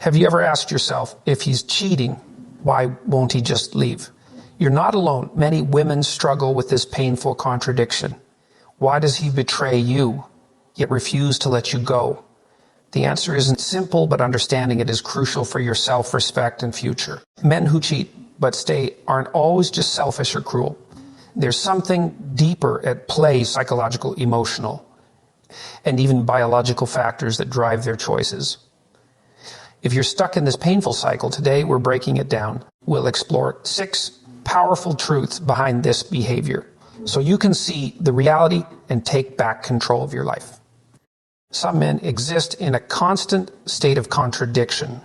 Have you ever asked yourself, if he's cheating, why won't he just leave? You're not alone. Many women struggle with this painful contradiction. Why does he betray you, yet refuse to let you go? The answer isn't simple, but understanding it is crucial for your self-respect and future. Men who cheat but stay aren't always just selfish or cruel. There's something deeper at play, psychological, emotional, and even biological factors that drive their choices. If you're stuck in this painful cycle, today we're breaking it down. We'll explore 6 powerful truths behind this behavior so you can see the reality and take back control of your life. Some men exist in a constant state of contradiction.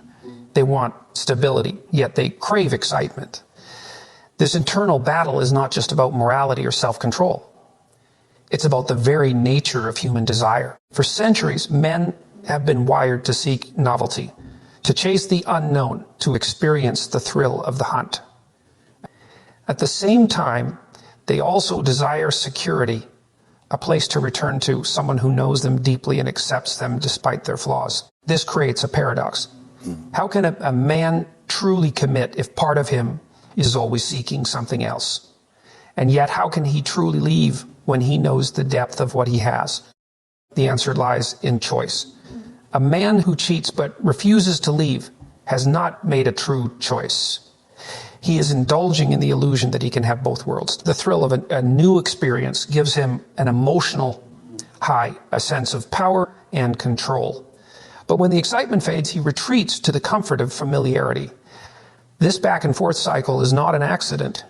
They want stability, yet they crave excitement. This internal battle is not just about morality or self-control. It's about the very nature of human desire. For centuries, men have been wired to seek novelty, to chase the unknown, to experience the thrill of the hunt. At the same time, they also desire security, a place to return to, someone who knows them deeply and accepts them despite their flaws. This creates a paradox. How can a man truly commit if part of him is always seeking something else? And yet, how can he truly leave when he knows the depth of what he has? The answer lies in choice. A man who cheats but refuses to leave has not made a true choice. He is indulging in the illusion that he can have both worlds. The thrill of a new experience gives him an emotional high, a sense of power and control. But when the excitement fades, he retreats to the comfort of familiarity. This back and forth cycle is not an accident.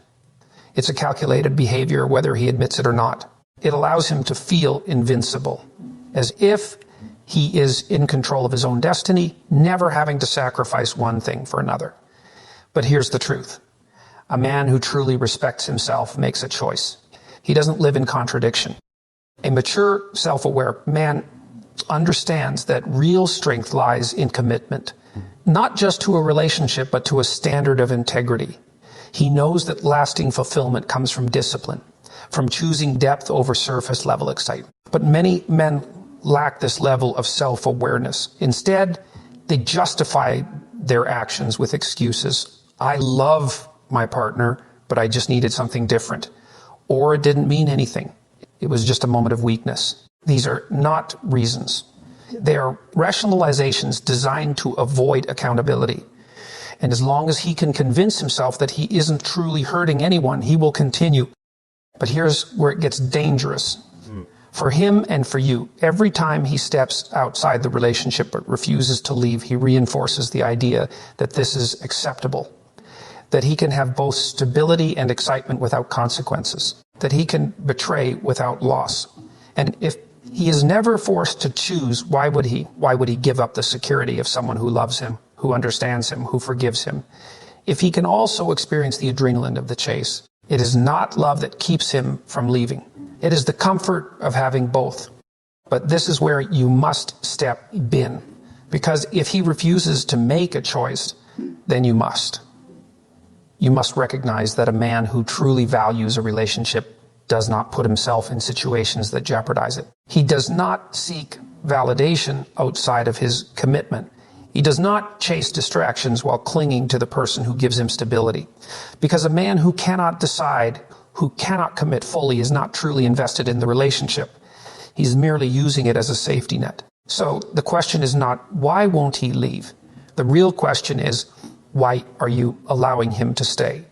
It's a calculated behavior, whether he admits it or not. It allows him to feel invincible, as if he is in control of his own destiny, never having to sacrifice one thing for another. But here's the truth. A man who truly respects himself makes a choice. He doesn't live in contradiction. A mature, self-aware man understands that real strength lies in commitment, not just to a relationship, but to a standard of integrity. He knows that lasting fulfillment comes from discipline, from choosing depth over surface level excitement. But many men lack this level of self-awareness. Instead, they justify their actions with excuses. I love my partner, but I just needed something different. Or it didn't mean anything. It was just a moment of weakness. These are not reasons. They are rationalizations designed to avoid accountability. And as long as he can convince himself that he isn't truly hurting anyone, he will continue. But here's where it gets dangerous. For him and for you, every time he steps outside the relationship but refuses to leave, he reinforces the idea that this is acceptable, that he can have both stability and excitement without consequences, that he can betray without loss. And if he is never forced to choose, why would he? Why would he give up the security of someone who loves him, who understands him, who forgives him? If he can also experience the adrenaline of the chase, it is not love that keeps him from leaving. It is the comfort of having both. But this is where you must step in, because if he refuses to make a choice, then you must. You must recognize that a man who truly values a relationship does not put himself in situations that jeopardize it. He does not seek validation outside of his commitment. He does not chase distractions while clinging to the person who gives him stability. Because a man who cannot decide, who cannot commit fully, is not truly invested in the relationship. He's merely using it as a safety net. So the question is not, why won't he leave? The real question is, why are you allowing him to stay?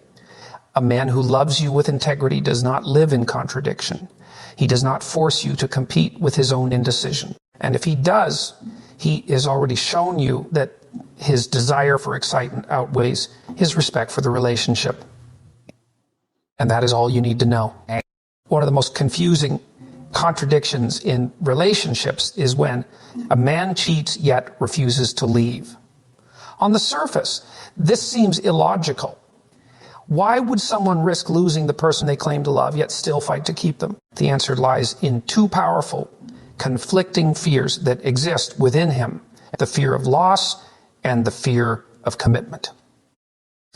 A man who loves you with integrity does not live in contradiction. He does not force you to compete with his own indecision. And if he does, he has already shown you that his desire for excitement outweighs his respect for the relationship. And that is all you need to know. One of the most confusing contradictions in relationships is when a man cheats yet refuses to leave. On the surface, this seems illogical. Why would someone risk losing the person they claim to love yet still fight to keep them? The answer lies in 2 powerful, conflicting fears that exist within him: the fear of loss and the fear of commitment.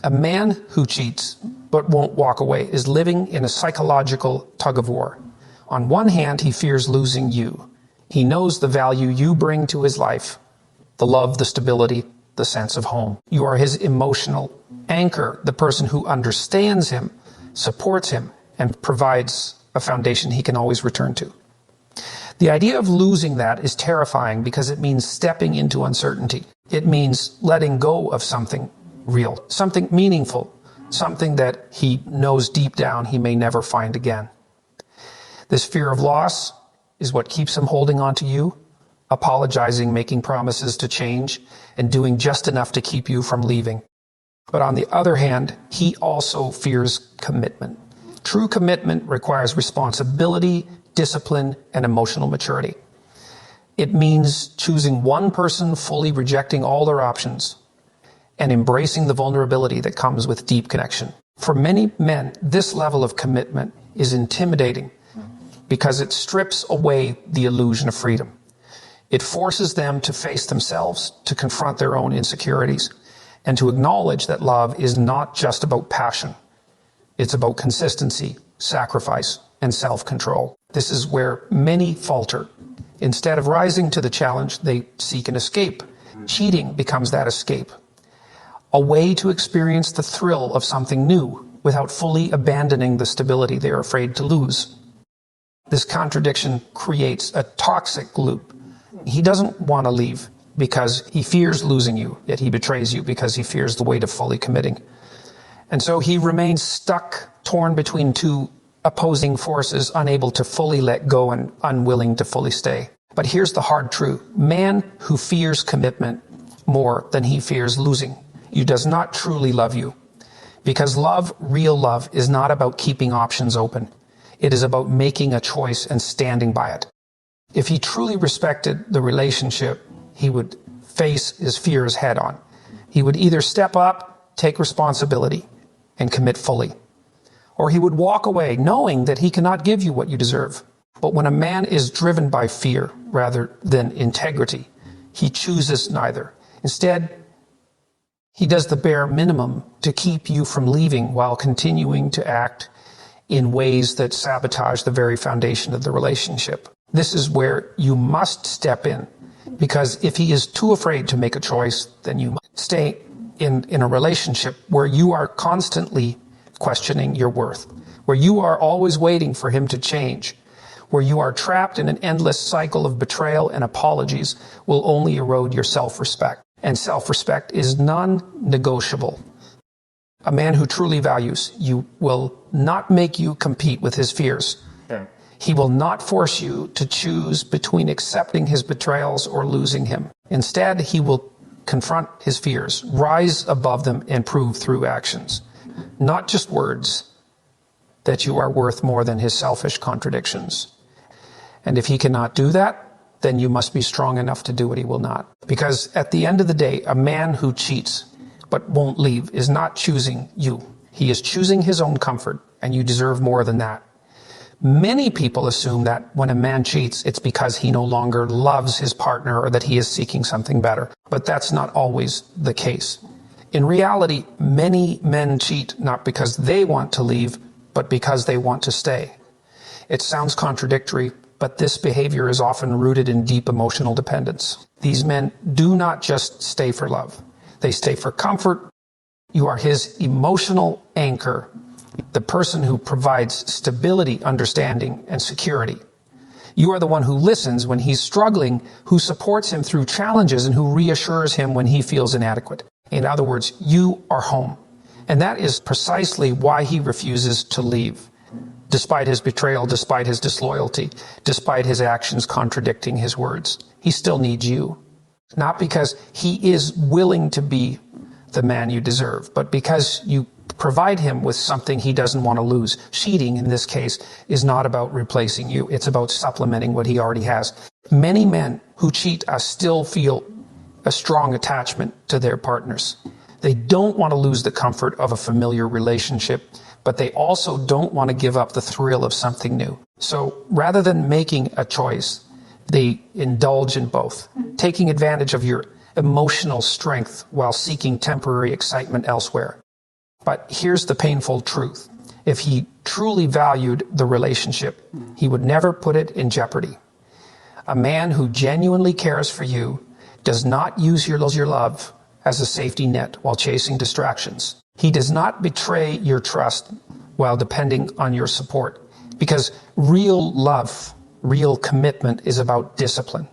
A man who cheats but won't walk away is living in a psychological tug-of-war. On one hand, he fears losing you. He knows the value you bring to his life, the love, the stability, the sense of home. You are his emotional anchor, the person who understands him, supports him, and provides a foundation he can always return to. The idea of losing that is terrifying because it means stepping into uncertainty. It means letting go of something real, something meaningful, something that he knows deep down he may never find again. This fear of loss is what keeps him holding on to you, apologizing, making promises to change, and doing just enough to keep you from leaving. But on the other hand, he also fears commitment. True commitment requires responsibility, discipline, and emotional maturity. It means choosing one person, fully rejecting all their options, and embracing the vulnerability that comes with deep connection. For many men, this level of commitment is intimidating because it strips away the illusion of freedom. It forces them to face themselves, to confront their own insecurities, and to acknowledge that love is not just about passion. It's about consistency, sacrifice, and self-control. This is where many falter. Instead of rising to the challenge, they seek an escape. Cheating becomes that escape, a way to experience the thrill of something new without fully abandoning the stability they are afraid to lose. This contradiction creates a toxic loop. He doesn't want to leave because he fears losing you, yet he betrays you because he fears the weight of fully committing. And so he remains stuck, torn between two opposing forces, unable to fully let go and unwilling to fully stay. But here's the hard truth. Man who fears commitment more than he fears losing you does not truly love you. Because love, real love, is not about keeping options open. It is about making a choice and standing by it. If he truly respected the relationship, he would face his fears head on. He would either step up, take responsibility, and commit fully. Or he would walk away knowing that he cannot give you what you deserve. But when a man is driven by fear rather than integrity, he chooses neither. Instead, he does the bare minimum to keep you from leaving while continuing to act in ways that sabotage the very foundation of the relationship. This is where you must step in, because if he is too afraid to make a choice, then you must stay in a relationship where you are constantly questioning your worth, where you are always waiting for him to change, where you are trapped in an endless cycle of betrayal and apologies will only erode your self-respect. And self-respect is non-negotiable. A man who truly values you will not make you compete with his fears. Yeah. He will not force you to choose between accepting his betrayals or losing him. Instead, he will confront his fears, rise above them, and prove through actions, not just words, that you are worth more than his selfish contradictions. And if he cannot do that, then you must be strong enough to do what he will not. Because at the end of the day, a man who cheats but won't leave is not choosing you. He is choosing his own comfort, and you deserve more than that. Many people assume that when a man cheats, it's because he no longer loves his partner or that he is seeking something better. But that's not always the case. In reality, many men cheat not because they want to leave, but because they want to stay. It sounds contradictory, but this behavior is often rooted in deep emotional dependence. These men do not just stay for love. They stay for comfort. You are his emotional anchor, the person who provides stability, understanding, and security. You are the one who listens when he's struggling, who supports him through challenges, and who reassures him when he feels inadequate. In other words, you are home. And that is precisely why he refuses to leave. Despite his betrayal, despite his disloyalty, despite his actions contradicting his words, he still needs you. Not because he is willing to be the man you deserve, but because you provide him with something he doesn't want to lose. Cheating, in this case, is not about replacing you. It's about supplementing what he already has. Many men who cheat still feel a strong attachment to their partners. They don't want to lose the comfort of a familiar relationship, but they also don't want to give up the thrill of something new. So rather than making a choice, they indulge in both, taking advantage of your emotional strength while seeking temporary excitement elsewhere. But here's the painful truth. If he truly valued the relationship, he would never put it in jeopardy. A man who genuinely cares for you does not use your love as a safety net while chasing distractions. He does not betray your trust while depending on your support, because real love, real commitment is about discipline.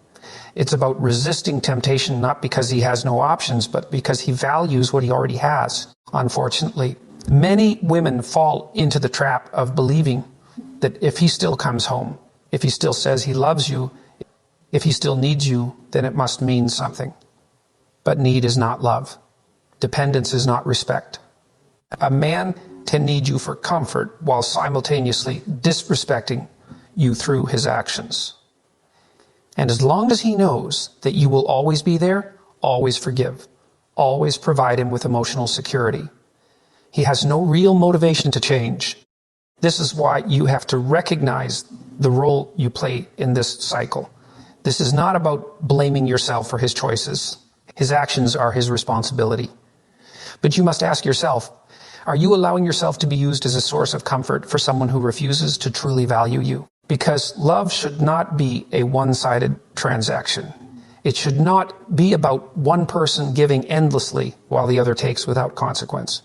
It's about resisting temptation, not because he has no options, but because he values what he already has. Unfortunately, many women fall into the trap of believing that if he still comes home, if he still says he loves you, if he still needs you, then it must mean something. But need is not love. Dependence is not respect. A man can need you for comfort while simultaneously disrespecting you through his actions. And as long as he knows that you will always be there, always forgive, always provide him with emotional security, he has no real motivation to change. This is why you have to recognize the role you play in this cycle. This is not about blaming yourself for his choices. His actions are his responsibility. But you must ask yourself, are you allowing yourself to be used as a source of comfort for someone who refuses to truly value you? Because love should not be a one-sided transaction. It should not be about one person giving endlessly while the other takes without consequence.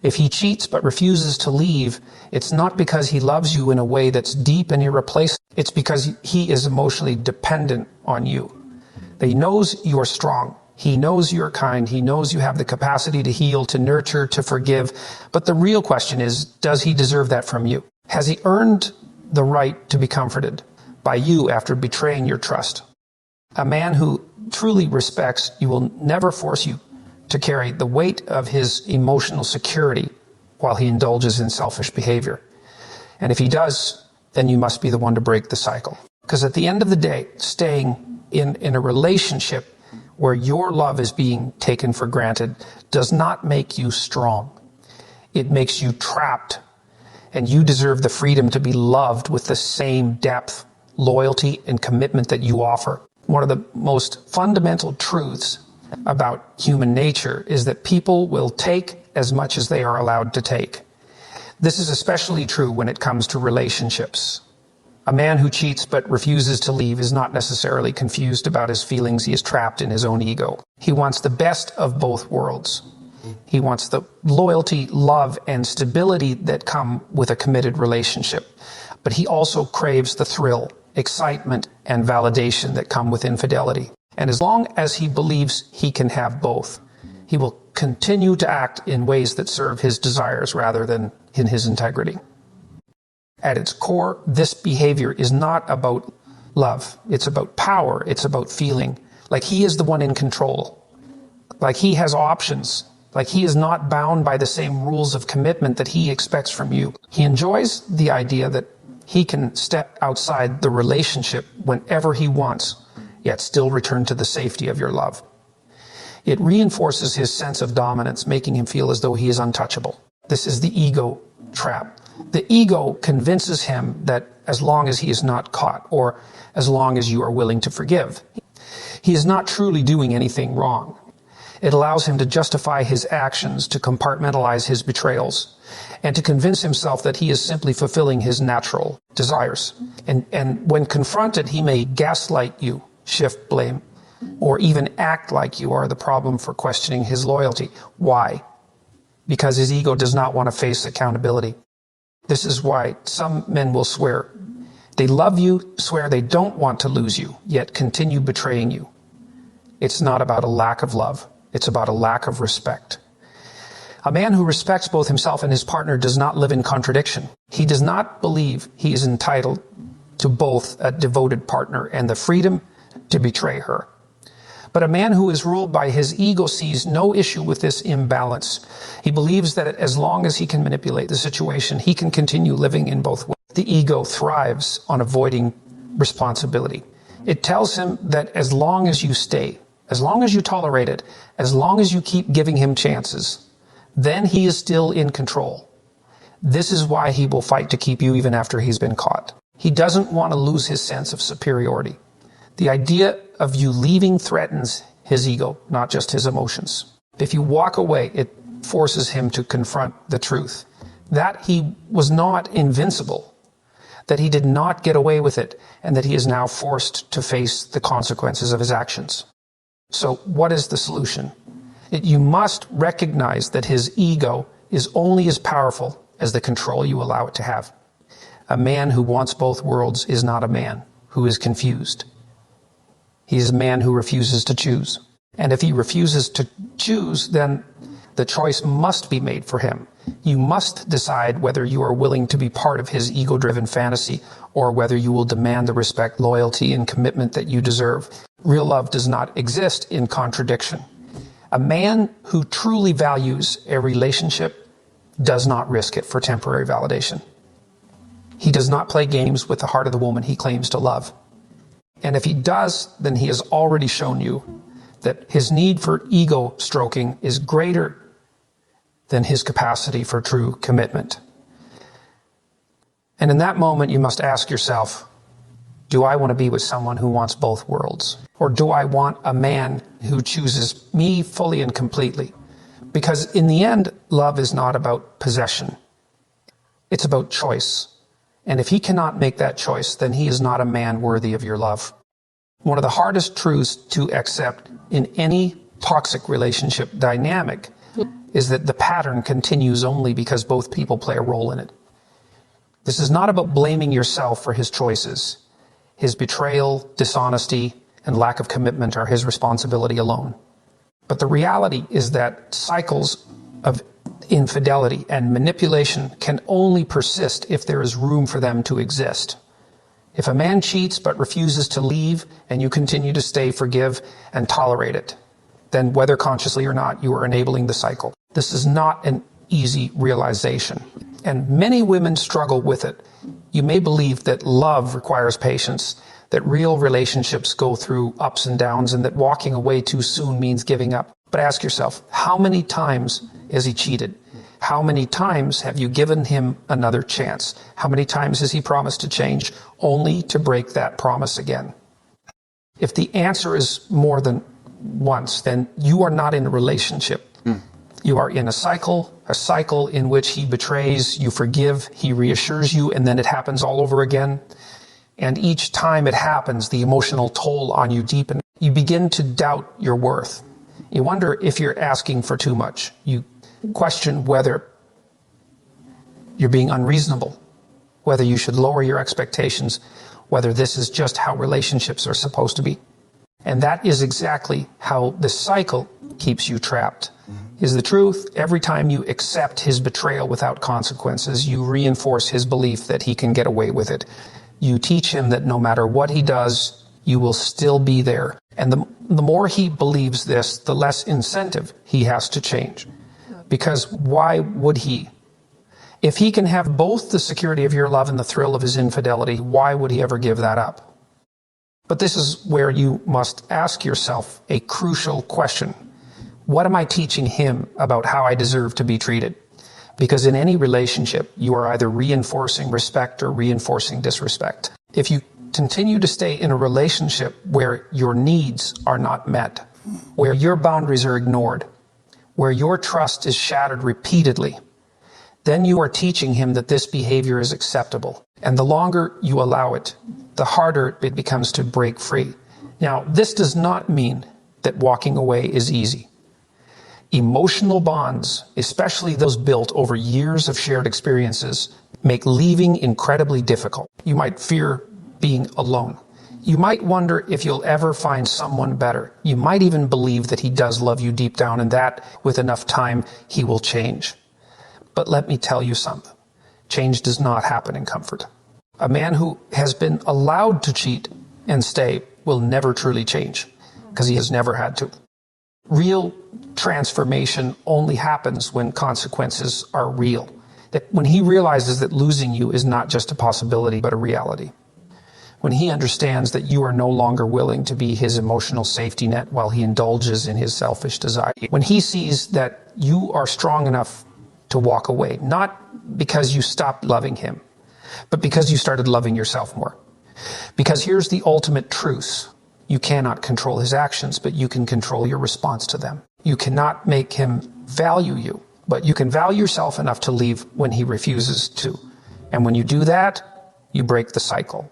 If he cheats but refuses to leave, it's not because he loves you in a way that's deep and irreplaceable. It's because he is emotionally dependent on you. He knows you're strong. He knows you're kind. He knows you have the capacity to heal, to nurture, to forgive. But the real question is, does he deserve that from you? Has he earned the right to be comforted by you after betraying your trust? A man who truly respects you will never force you to carry the weight of his emotional security while he indulges in selfish behavior. And if he does, then you must be the one to break the cycle. Because at the end of the day, staying in a relationship where your love is being taken for granted does not make you strong. It makes you trapped, and you deserve the freedom to be loved with the same depth, loyalty, and commitment that you offer. One of the most fundamental truths about human nature is that people will take as much as they are allowed to take. This is especially true when it comes to relationships. A man who cheats but refuses to leave is not necessarily confused about his feelings. He is trapped in his own ego. He wants the best of both worlds. He wants the loyalty, love, and stability that come with a committed relationship. But he also craves the thrill, excitement, and validation that come with infidelity. And as long as he believes he can have both, he will continue to act in ways that serve his desires rather than in his integrity. At its core, this behavior is not about love. It's about power. It's about feeling like he is the one in control, like he has options, like he is not bound by the same rules of commitment that he expects from you. He enjoys the idea that he can step outside the relationship whenever he wants, yet still return to the safety of your love. It reinforces his sense of dominance, making him feel as though he is untouchable. This is the ego trap. The ego convinces him that as long as he is not caught, or as long as you are willing to forgive, he is not truly doing anything wrong. It allows him to justify his actions, to compartmentalize his betrayals, and to convince himself that he is simply fulfilling his natural desires. And when confronted, he may gaslight you, shift blame, or even act like you are the problem for questioning his loyalty. Why? Because his ego does not want to face accountability. This is why some men will swear they love you, swear they don't want to lose you, yet continue betraying you. It's not about a lack of love. It's about a lack of respect. A man who respects both himself and his partner does not live in contradiction. He does not believe he is entitled to both a devoted partner and the freedom to betray her. But a man who is ruled by his ego sees no issue with this imbalance. He believes that as long as he can manipulate the situation, he can continue living in both ways. The ego thrives on avoiding responsibility. It tells him that as long as you stay, as long as you tolerate it, as long as you keep giving him chances, then he is still in control. This is why he will fight to keep you even after he's been caught. He doesn't want to lose his sense of superiority. The idea of you leaving threatens his ego, not just his emotions. If you walk away, it forces him to confront the truth that he was not invincible, that he did not get away with it, and that he is now forced to face the consequences of his actions. So what is the solution? You must recognize that his ego is only as powerful as the control you allow it to have. A man who wants both worlds is not a man who is confused. He is a man who refuses to choose. And if he refuses to choose, then the choice must be made for him. You must decide whether you are willing to be part of his ego-driven fantasy or whether you will demand the respect, loyalty, and commitment that you deserve. Real love does not exist in contradiction. A man who truly values a relationship does not risk it for temporary validation. He does not play games with the heart of the woman he claims to love. And if he does, then he has already shown you that his need for ego stroking is greater than his capacity for true commitment. And in that moment, you must ask yourself, do I want to be with someone who wants both worlds? Or do I want a man who chooses me fully and completely? Because in the end, love is not about possession. It's about choice. And if he cannot make that choice, then he is not a man worthy of your love. One of the hardest truths to accept in any toxic relationship dynamic is that the pattern continues only because both people play a role in it. This is not about blaming yourself for his choices. His betrayal, dishonesty, and lack of commitment are his responsibility alone. But the reality is that cycles of infidelity and manipulation can only persist if there is room for them to exist. If a man cheats but refuses to leave and you continue to stay, forgive, and tolerate it, then whether consciously or not, you are enabling the cycle. This is not an easy realization, and many women struggle with it. You may believe that love requires patience, that real relationships go through ups and downs, and that walking away too soon means giving up. But ask yourself, how many times has he cheated? How many times have you given him another chance? How many times has he promised to change, only to break that promise again? If the answer is more than once, then you are not in a relationship. You are in a cycle in which he betrays, you forgive, he reassures you, and then it happens all over again. And each time it happens, the emotional toll on you deepens. You begin to doubt your worth. You wonder if you're asking for too much. You question whether you're being unreasonable, whether you should lower your expectations, whether this is just how relationships are supposed to be. And that is exactly how the cycle keeps you trapped. Is the truth, every time you accept his betrayal without consequences, you reinforce his belief that he can get away with it. You teach him that no matter what he does, you will still be there. And the more he believes this, the less incentive he has to change. Because why would he? If he can have both the security of your love and the thrill of his infidelity, why would he ever give that up? But this is where you must ask yourself a crucial question. What am I teaching him about how I deserve to be treated? Because in any relationship, you are either reinforcing respect or reinforcing disrespect. If you continue to stay in a relationship where your needs are not met, where your boundaries are ignored, where your trust is shattered repeatedly, then you are teaching him that this behavior is acceptable. And the longer you allow it, the harder it becomes to break free. Now, this does not mean that walking away is easy. Emotional bonds, especially those built over years of shared experiences, make leaving incredibly difficult. You might fear being alone. You might wonder if you'll ever find someone better. You might even believe that he does love you deep down and that with enough time he will change. But let me tell you something. Change does not happen in comfort. A man who has been allowed to cheat and stay will never truly change because he has never had to. Real transformation only happens when consequences are real. That when he realizes that losing you is not just a possibility, but a reality. When he understands that you are no longer willing to be his emotional safety net while he indulges in his selfish desire. When he sees that you are strong enough to walk away, not because you stopped loving him, but because you started loving yourself more. Because here's the ultimate truth. You cannot control his actions, but you can control your response to them. You cannot make him value you, but you can value yourself enough to leave when he refuses to. And when you do that, you break the cycle.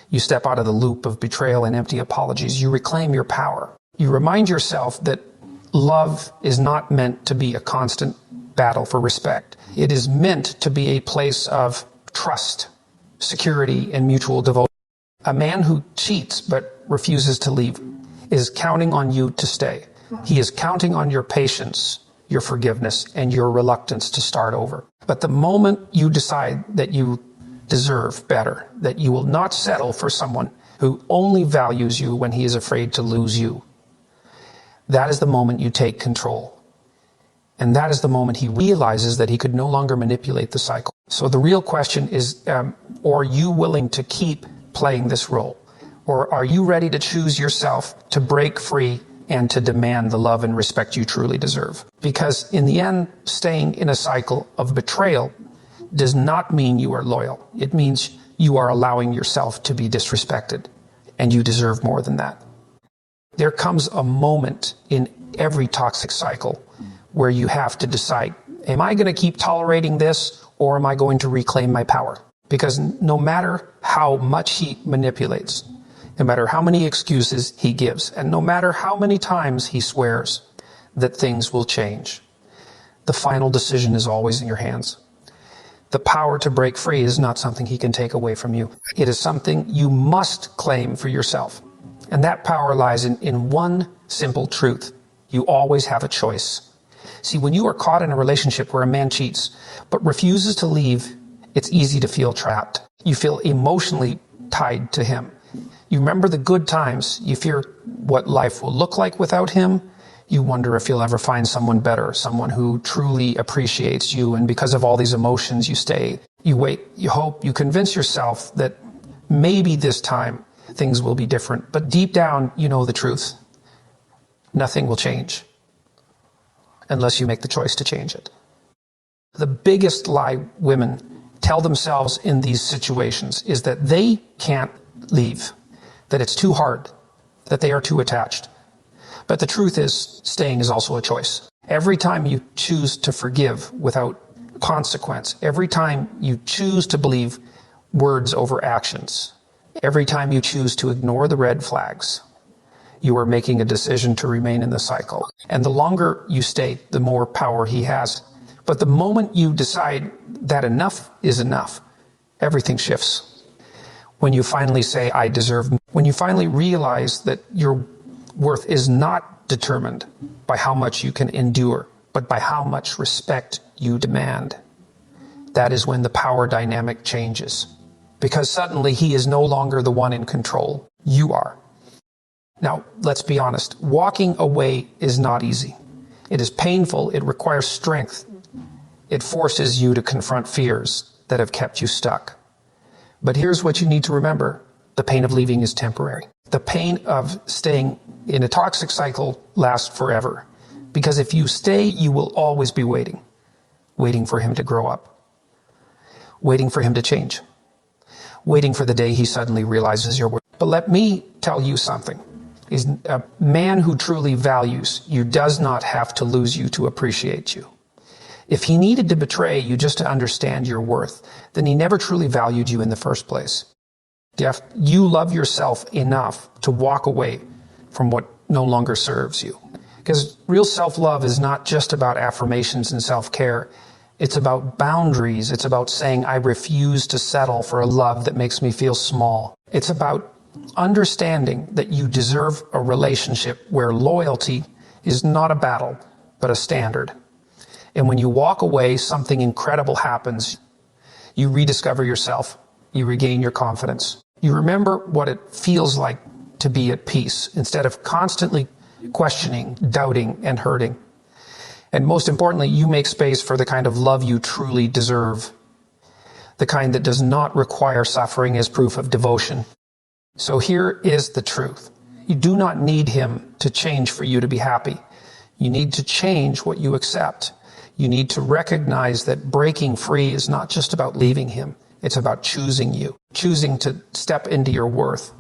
You step out of the loop of betrayal and empty apologies. You reclaim your power. You remind yourself that love is not meant to be a constant battle for respect. It is meant to be a place of trust, security, and mutual devotion. A man who cheats but refuses to leave is counting on you to stay. He is counting on your patience, your forgiveness, and your reluctance to start over. But the moment you decide that you deserve better, that you will not settle for someone who only values you when he is afraid to lose you, that is the moment you take control. And that is the moment he realizes that he could no longer manipulate the cycle. So the real question is, are you willing to keep playing this role? Or are you ready to choose yourself, to break free, and to demand the love and respect you truly deserve? Because in the end, staying in a cycle of betrayal does not mean you are loyal. It means you are allowing yourself to be disrespected, and you deserve more than that. There comes a moment in every toxic cycle where you have to decide, am I going to keep tolerating this, or am I going to reclaim my power? Because no matter how much he manipulates, no matter how many excuses he gives, and no matter how many times he swears that things will change, the final decision is always in your hands. The power to break free is not something he can take away from you. It is something you must claim for yourself. And that power lies in one simple truth. You always have a choice. See, when you are caught in a relationship where a man cheats but refuses to leave, it's easy to feel trapped. You feel emotionally tied to him. You remember the good times. You fear what life will look like without him. You wonder if you'll ever find someone better, someone who truly appreciates you. And because of all these emotions, you stay. You wait, you hope, you convince yourself that maybe this time things will be different. But deep down, you know the truth. Nothing will change unless you make the choice to change it. The biggest lie women tell themselves in these situations is that they can't leave, that it's too hard, that they are too attached. But the truth is, staying is also a choice. Every time you choose to forgive without consequence, every time you choose to believe words over actions, every time you choose to ignore the red flags, you are making a decision to remain in the cycle. And the longer you stay, the more power he has. But the moment you decide that enough is enough, everything shifts. When you finally say, I deserve, when you finally realize that your worth is not determined by how much you can endure, but by how much respect you demand, that is when the power dynamic changes. Because suddenly he is no longer the one in control. You are. Now, let's be honest. Walking away is not easy. It is painful. It requires strength. It forces you to confront fears that have kept you stuck. But here's what you need to remember. The pain of leaving is temporary. The pain of staying in a toxic cycle lasts forever. Because if you stay, you will always be waiting. Waiting for him to grow up. Waiting for him to change. Waiting for the day he suddenly realizes your worth. But let me tell you something. Is a man who truly values you does not have to lose you to appreciate you. If he needed to betray you just to understand your worth, then he never truly valued you in the first place. If you love yourself enough to walk away from what no longer serves you. Because real self-love is not just about affirmations and self-care. It's about boundaries. It's about saying, I refuse to settle for a love that makes me feel small. It's about understanding that you deserve a relationship where loyalty is not a battle, but a standard. And when you walk away, something incredible happens. You rediscover yourself. You regain your confidence. You remember what it feels like to be at peace instead of constantly questioning, doubting, and hurting. And most importantly, you make space for the kind of love you truly deserve. The kind that does not require suffering as proof of devotion. So here is the truth. You do not need him to change for you to be happy. You need to change what you accept. You need to recognize that breaking free is not just about leaving him. It's about choosing you, choosing to step into your worth,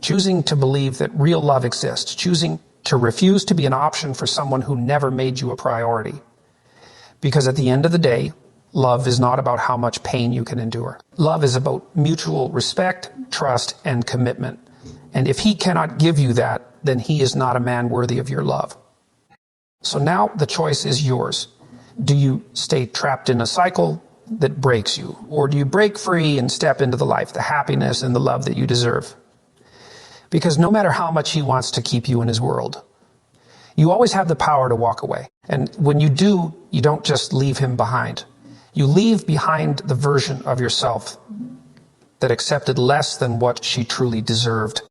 choosing to believe that real love exists, choosing to refuse to be an option for someone who never made you a priority. Because at the end of the day, love is not about how much pain you can endure. Love is about mutual respect, trust, and commitment. And if he cannot give you that, then he is not a man worthy of your love. So now the choice is yours. Do you stay trapped in a cycle that breaks you? Or do you break free and step into the life, the happiness and the love that you deserve? Because no matter how much he wants to keep you in his world, you always have the power to walk away. And when you do, you don't just leave him behind. You leave behind the version of yourself that accepted less than what she truly deserved.